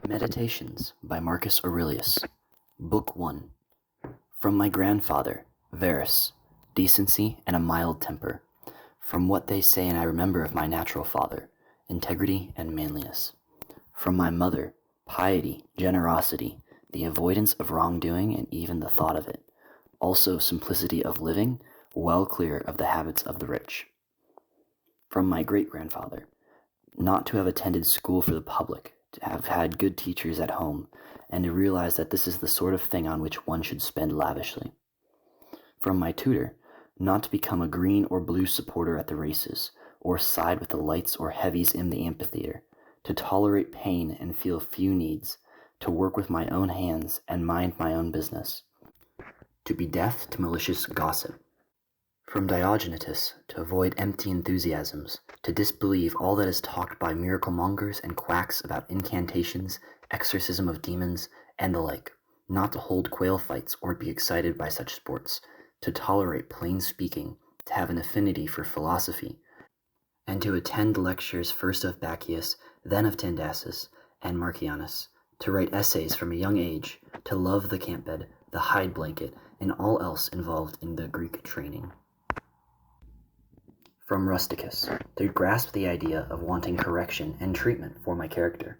Meditations by Marcus Aurelius. Book 1. From my grandfather, Verus, decency and a mild temper. From what they say and I remember of my natural father, integrity and manliness. From my mother, piety, generosity, the avoidance of wrongdoing and even the thought of it. Also simplicity of living, well clear of the habits of the rich. From my great-grandfather, not to have attended school for the public, to have had good teachers at home, and to realize that this is the sort of thing on which one should spend lavishly. From my tutor, not to become a green or blue supporter at the races, or side with the lights or heavies in the amphitheater, to tolerate pain and feel few needs, to work with my own hands and mind my own business, to be deaf to malicious gossip. From Diogenetus, to avoid empty enthusiasms, to disbelieve all that is talked by miracle-mongers and quacks about incantations, exorcism of demons, and the like, not to hold quail fights or be excited by such sports, to tolerate plain speaking, to have an affinity for philosophy, and to attend lectures first of Bacchius, then of Tandasis and Marcianus, to write essays from a young age, to love the camp bed, the hide blanket, and all else involved in the Greek training. From Rusticus, to grasp the idea of wanting correction and treatment for my character,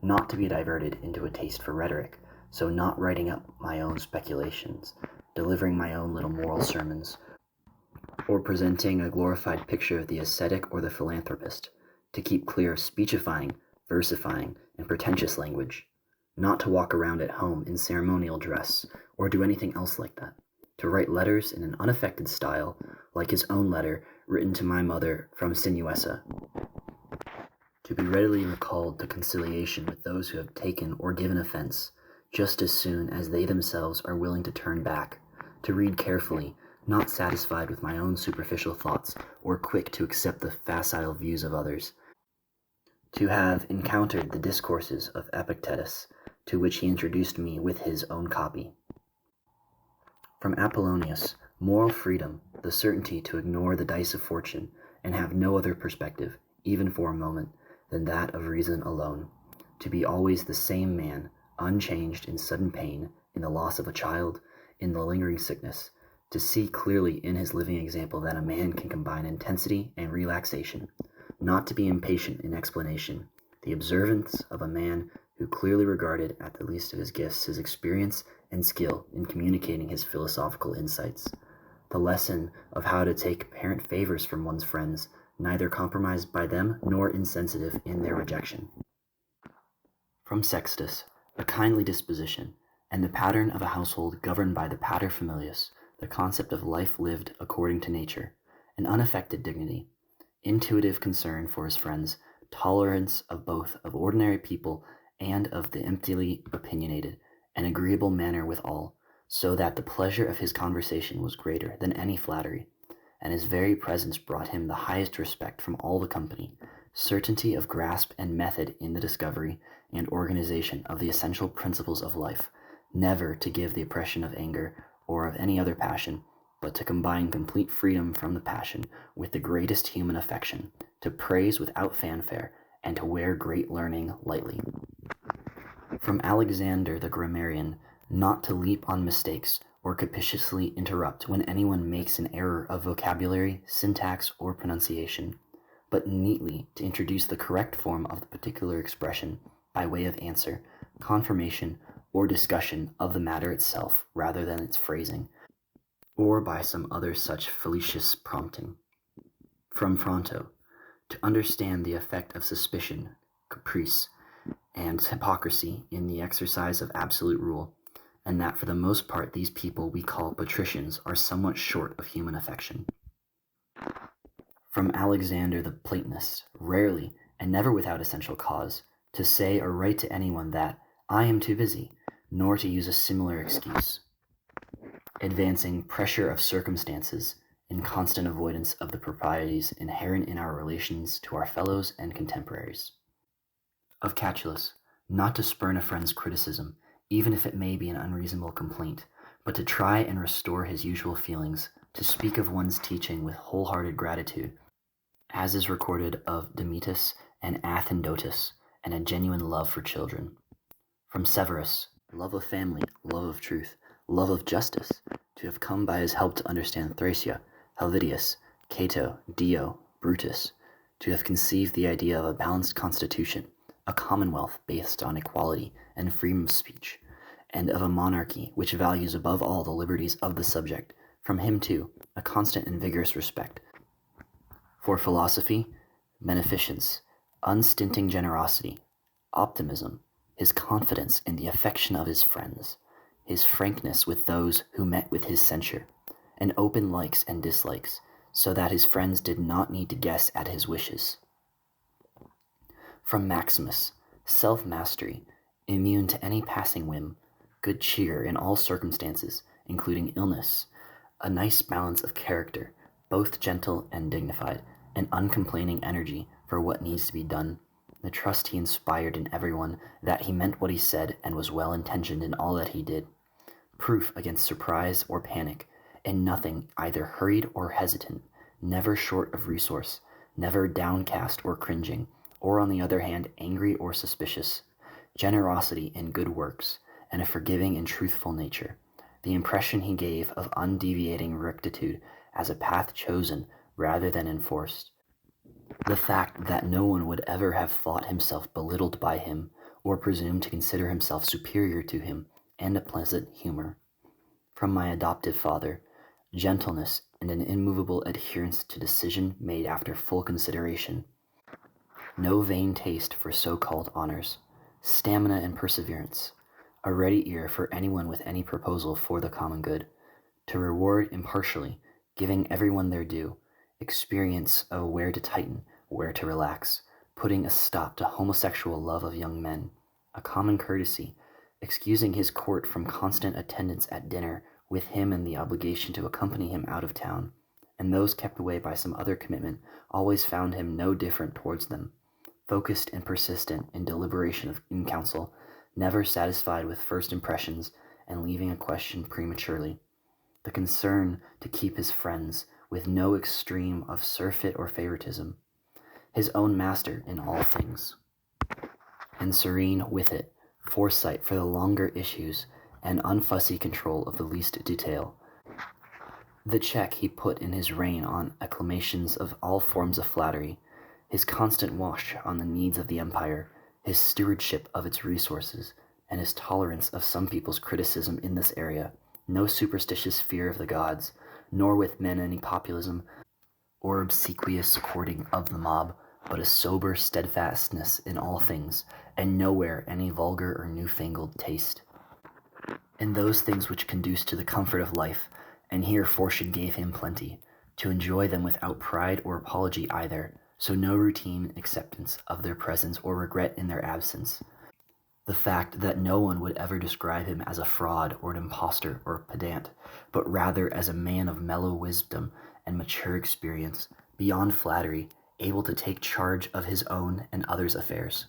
not to be diverted into a taste for rhetoric, so not writing up my own speculations, delivering my own little moral sermons, or presenting a glorified picture of the ascetic or the philanthropist, to keep clear of speechifying, versifying, and pretentious language, not to walk around at home in ceremonial dress, or do anything else like that, to write letters in an unaffected style, like his own letter written to my mother from Sinuessa, to be readily recalled to conciliation with those who have taken or given offense, just as soon as they themselves are willing to turn back, to read carefully, not satisfied with my own superficial thoughts, or quick to accept the facile views of others, to have encountered the discourses of Epictetus, to which he introduced me with his own copy. From Apollonius, moral freedom, the certainty to ignore the dice of fortune, and have no other perspective, even for a moment, than that of reason alone, to be always the same man, unchanged in sudden pain, in the loss of a child, in the lingering sickness, to see clearly in his living example that a man can combine intensity and relaxation, not to be impatient in explanation, the observance of a man who clearly regarded at the least of his gifts his experience and skill in communicating his philosophical insights, the lesson of how to take apparent favors from one's friends, neither compromised by them nor insensitive in their rejection. From Sextus, a kindly disposition, and the pattern of a household governed by the pater familias, the concept of life lived according to nature, an unaffected dignity, intuitive concern for his friends, tolerance of both of ordinary people and of the emptily opinionated, an agreeable manner with all, so that the pleasure of his conversation was greater than any flattery, and his very presence brought him the highest respect from all the company, certainty of grasp and method in the discovery and organization of the essential principles of life, never to give the oppression of anger or of any other passion, but to combine complete freedom from the passion with the greatest human affection, to praise without fanfare, and to wear great learning lightly. From Alexander the grammarian, not to leap on mistakes or captiously interrupt when anyone makes an error of vocabulary, syntax, or pronunciation, but neatly to introduce the correct form of the particular expression by way of answer, confirmation, or discussion of the matter itself rather than its phrasing, or by some other such fallacious prompting. From Fronto, to understand the effect of suspicion, caprice, and hypocrisy in the exercise of absolute rule, and that for the most part these people we call patricians are somewhat short of human affection. From Alexander the Platonist, rarely, and never without essential cause, to say or write to anyone that I am too busy, nor to use a similar excuse, advancing pressure of circumstances in constant avoidance of the proprieties inherent in our relations to our fellows and contemporaries. Of Catullus, not to spurn a friend's criticism, even if it may be an unreasonable complaint, but to try and restore his usual feelings, to speak of one's teaching with wholehearted gratitude, as is recorded of Demetus and Athendotus, and a genuine love for children. From Severus, love of family, love of truth, love of justice, to have come by his help to understand Thracia, Helvidius, Cato, Dio, Brutus, to have conceived the idea of a balanced constitution, a commonwealth based on equality and freedom of speech, and of a monarchy which values above all the liberties of the subject, from him too, a constant and vigorous respect for philosophy, beneficence, unstinting generosity, optimism, his confidence in the affection of his friends, his frankness with those who met with his censure, and open likes and dislikes, so that his friends did not need to guess at his wishes. From Maximus, self-mastery, immune to any passing whim, good cheer in all circumstances, including illness, a nice balance of character, both gentle and dignified, and uncomplaining energy for what needs to be done, the trust he inspired in everyone that he meant what he said and was well-intentioned in all that he did, proof against surprise or panic, in nothing either hurried or hesitant, never short of resource, never downcast or cringing, or on the other hand angry or suspicious, generosity in good works, and a forgiving and truthful nature, the impression he gave of undeviating rectitude as a path chosen rather than enforced, the fact that no one would ever have thought himself belittled by him or presumed to consider himself superior to him, and a pleasant humor. From my adoptive father, gentleness and an immovable adherence to decision made after full consideration, no vain taste for so-called honors, stamina and perseverance, a ready ear for anyone with any proposal for the common good, to reward impartially, giving everyone their due, experience of where to tighten, where to relax, putting a stop to homosexual love of young men, a common courtesy, excusing his court from constant attendance at dinner with him and the obligation to accompany him out of town, and those kept away by some other commitment always found him no different towards them, focused and persistent in deliberation in council, never satisfied with first impressions and leaving a question prematurely, the concern to keep his friends with no extreme of surfeit or favoritism, his own master in all things, and serene with it, foresight for the longer issues, and unfussy control of the least detail. The check he put in his reign on acclamations of all forms of flattery, his constant watch on the needs of the empire, his stewardship of its resources, and his tolerance of some people's criticism in this area, no superstitious fear of the gods, nor with men any populism or obsequious courting of the mob, but a sober steadfastness in all things, and nowhere any vulgar or newfangled taste. In those things which conduce to the comfort of life, and here fortune gave him plenty, to enjoy them without pride or apology either, so no routine acceptance of their presence or regret in their absence. The fact that no one would ever describe him as a fraud or an impostor or a pedant, but rather as a man of mellow wisdom and mature experience, beyond flattery, able to take charge of his own and others' affairs.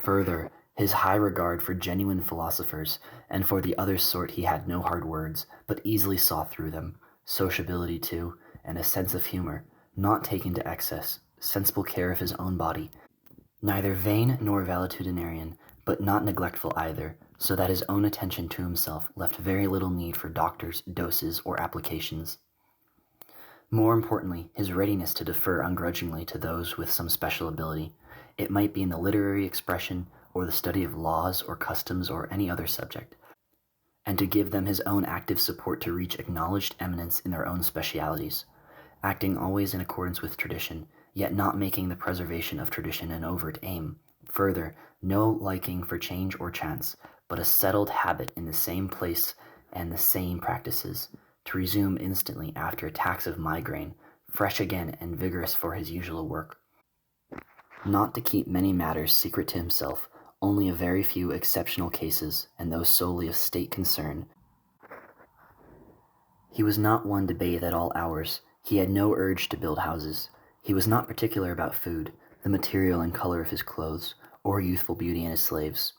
Further, his high regard for genuine philosophers, and for the other sort he had no hard words, but easily saw through them, sociability too, and a sense of humor, not taken to excess, sensible care of his own body, neither vain nor valetudinarian, but not neglectful either, so that his own attention to himself left very little need for doctors, doses, or applications. More importantly, his readiness to defer ungrudgingly to those with some special ability, it might be in the literary expression, or the study of laws or customs or any other subject, and to give them his own active support to reach acknowledged eminence in their own specialities, acting always in accordance with tradition, yet not making the preservation of tradition an overt aim. Further, no liking for change or chance, but a settled habit in the same place and the same practices, to resume instantly after attacks of migraine, fresh again and vigorous for his usual work. Not to keep many matters secret to himself, only a very few exceptional cases, and those solely of state concern. He was not one to bathe at all hours. He had no urge to build houses. He was not particular about food, the material and color of his clothes, or youthful beauty in his slaves.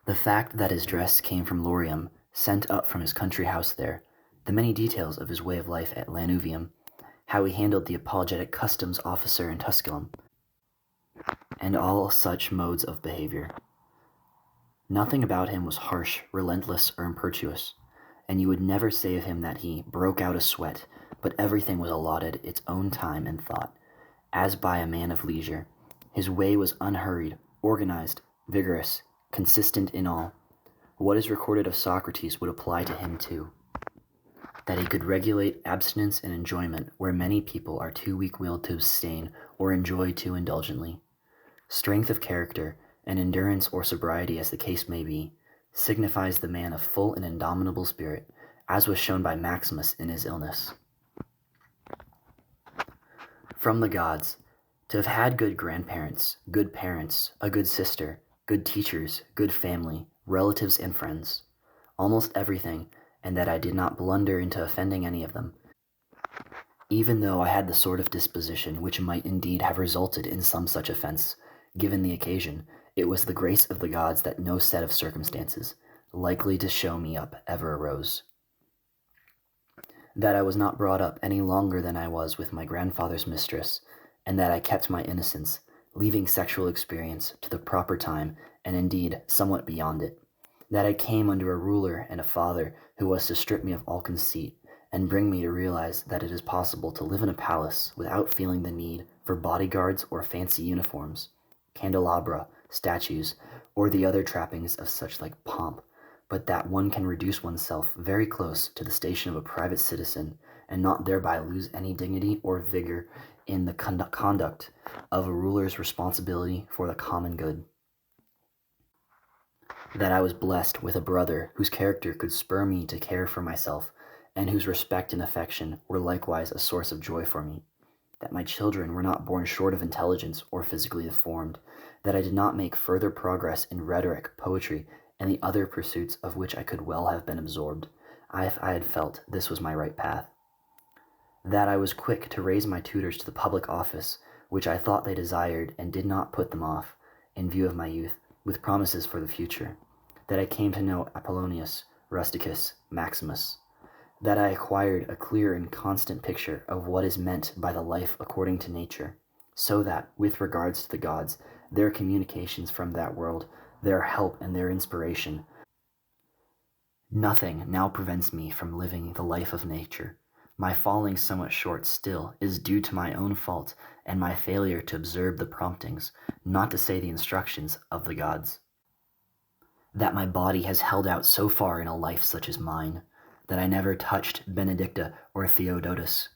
The fact that his dress came from Lorium, sent up from his country house there, the many details of his way of life at Lanuvium, how he handled the apologetic customs officer in Tusculum, and all such modes of behavior. Nothing about him was harsh, relentless, or impetuous, and you would never say of him that he broke out a sweat, but everything was allotted its own time and thought, as by a man of leisure. His way was unhurried, organized, vigorous, consistent in all. What is recorded of Socrates would apply to him too. That he could regulate abstinence and enjoyment where many people are too weak-willed to abstain or enjoy too indulgently. Strength of character, and endurance or sobriety as the case may be, signifies the man of full and indomitable spirit, as was shown by Maximus in his illness. From the gods, to have had good grandparents, good parents, a good sister, good teachers, good family, relatives and friends, almost everything, and that I did not blunder into offending any of them, even though I had the sort of disposition which might indeed have resulted in some such offense, given the occasion. It was the grace of the gods that no set of circumstances, likely to show me up, ever arose. That I was not brought up any longer than I was with my grandfather's mistress, and that I kept my innocence, leaving sexual experience to the proper time, and indeed somewhat beyond it. That I came under a ruler and a father who was to strip me of all conceit, and bring me to realize that it is possible to live in a palace without feeling the need for bodyguards or fancy uniforms, candelabra, statues, or the other trappings of such like pomp, but that one can reduce oneself very close to the station of a private citizen, and not thereby lose any dignity or vigor in the conduct of a ruler's responsibility for the common good. That I was blessed with a brother whose character could spur me to care for myself, and whose respect and affection were likewise a source of joy for me. That my children were not born short of intelligence or physically deformed, that I did not make further progress in rhetoric, poetry, and the other pursuits of which I could well have been absorbed, if I had felt this was my right path. That I was quick to raise my tutors to the public office, which I thought they desired, and did not put them off, in view of my youth, with promises for the future. That I came to know Apollonius, Rusticus, Maximus. That I acquired a clear and constant picture of what is meant by the life according to nature, so that, with regards to the gods, their communications from that world, their help and their inspiration, nothing now prevents me from living the life of nature. My falling somewhat short still is due to my own fault and my failure to observe the promptings, not to say the instructions, of the gods. That my body has held out so far in a life such as mine, that I never touched Benedicta or Theodotus,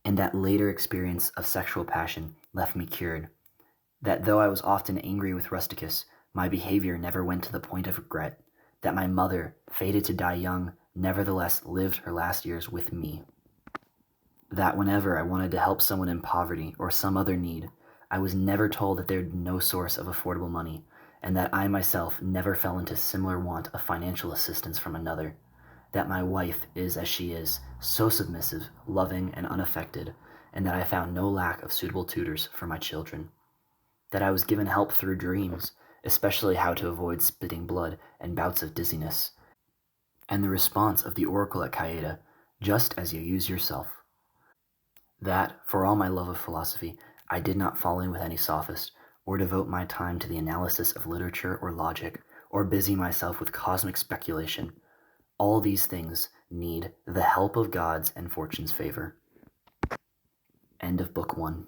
and that later experience of sexual passion left me cured. That though I was often angry with Rusticus, my behavior never went to the point of regret. That my mother, fated to die young, nevertheless lived her last years with me. That whenever I wanted to help someone in poverty or some other need, I was never told that there was no source of affordable money, and that I myself never fell into similar want of financial assistance from another. That my wife is as she is, so submissive, loving, and unaffected, and that I found no lack of suitable tutors for my children. That I was given help through dreams, especially how to avoid spitting blood and bouts of dizziness, and the response of the oracle at Caeda, just as you use yourself. That, for all my love of philosophy, I did not fall in with any sophist, or devote my time to the analysis of literature or logic, or busy myself with cosmic speculation. All these things need the help of gods and fortune's favor. End of Book 1.